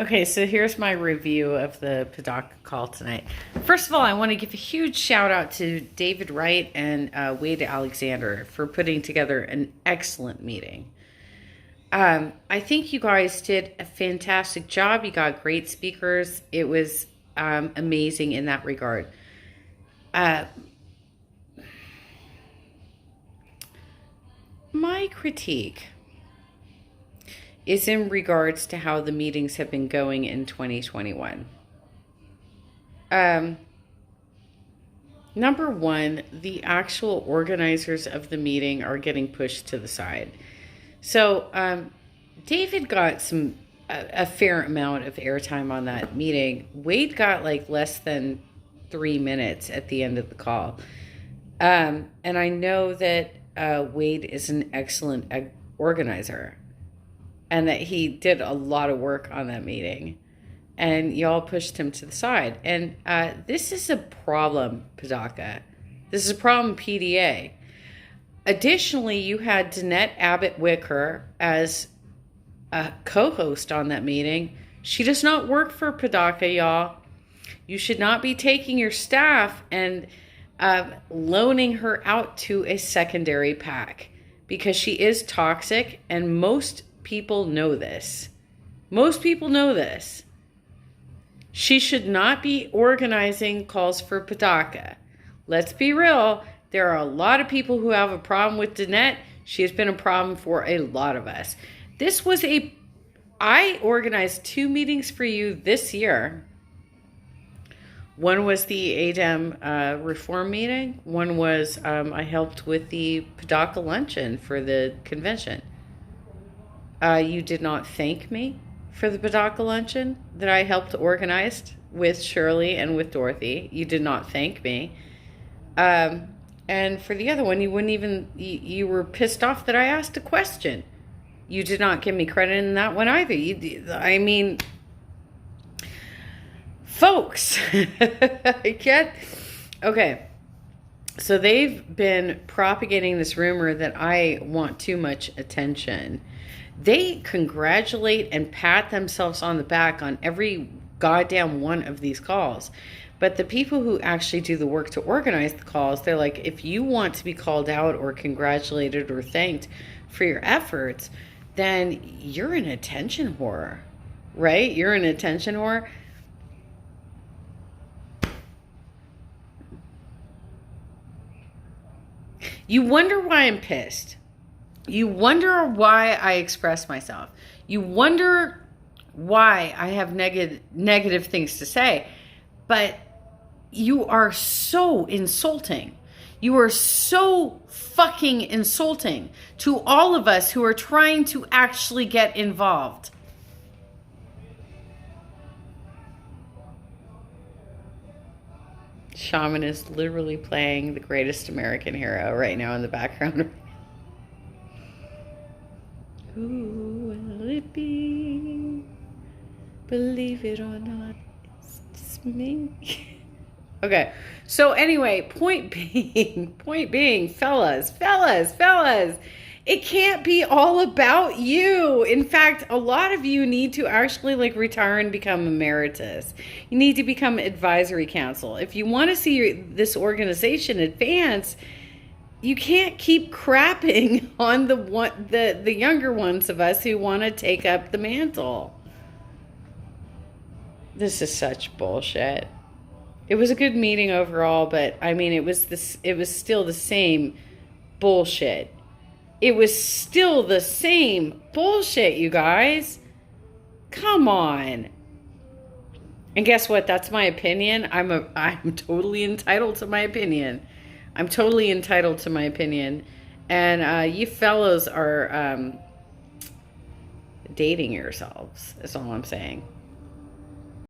Okay, so here's my review of the Pda-Ca call tonight. First of all, I want to give a huge shout out to David Wright and Wade Alexander for putting together an excellent meeting. I think you guys did a fantastic job. You got great speakers. It was amazing in that regard. My critique is in regards to how the meetings have been going in 2021. Number one, the actual organizers of the meeting are getting pushed to the side. So David got a fair amount of airtime on that meeting. Wade got like less than 3 minutes at the end of the call. And I know that Wade is an excellent organizer and that he did a lot of work on that meeting. And y'all pushed him to the side. And this is a problem, Pda-Ca. This is a problem, PDA. Additionally, you had Danette Abbott-Wicker as a co-host on that meeting. She does not work for Pda-Ca, y'all. You should not be taking your staff and loaning her out to a secondary pack, because she is toxic, and most people know this. Most people know this. She should not be organizing calls for Pda-Ca. Let's be real. There are a lot of people who have a problem with Danette. She has been a problem for a lot of us. I organized 2 meetings for you this year. One was the ADEM reform meeting. One was I helped with the Pda-Ca luncheon for the convention. You did not thank me for the Pda-Ca luncheon that I helped organize with Shirley and with Dorothy. You did not thank me. And for the other one, you were pissed off that I asked a question. You did not give me credit in that one either. Folks, I get, okay. So they've been propagating this rumor that I want too much attention. They congratulate and pat themselves on the back on every goddamn one of these calls. But the people who actually do the work to organize the calls, they're like, if you want to be called out or congratulated or thanked for your efforts, then you're an attention whore, right? You're an attention whore. You wonder why I'm pissed. You wonder why I express myself. You wonder why I have negative things to say. But you are so insulting. You are so fucking insulting to all of us who are trying to actually get involved. Shaman is literally playing The Greatest American Hero right now in the background. Who will it be? Believe it or not, it's just me. Okay, so anyway, point being, fellas, it can't be all about you. In fact, a lot of you need to actually retire and become emeritus. You need to become advisory council. If you want to see this organization advance, you can't keep crapping on the younger ones of us who want to take up the mantle. This is such bullshit. It was a good meeting overall, but I mean, it was still the same bullshit. It was still the same bullshit, you guys. Come on. And guess what? That's my opinion. I'm totally entitled to my opinion. I'm totally entitled to my opinion. And you fellows are dating yourselves. That's all I'm saying.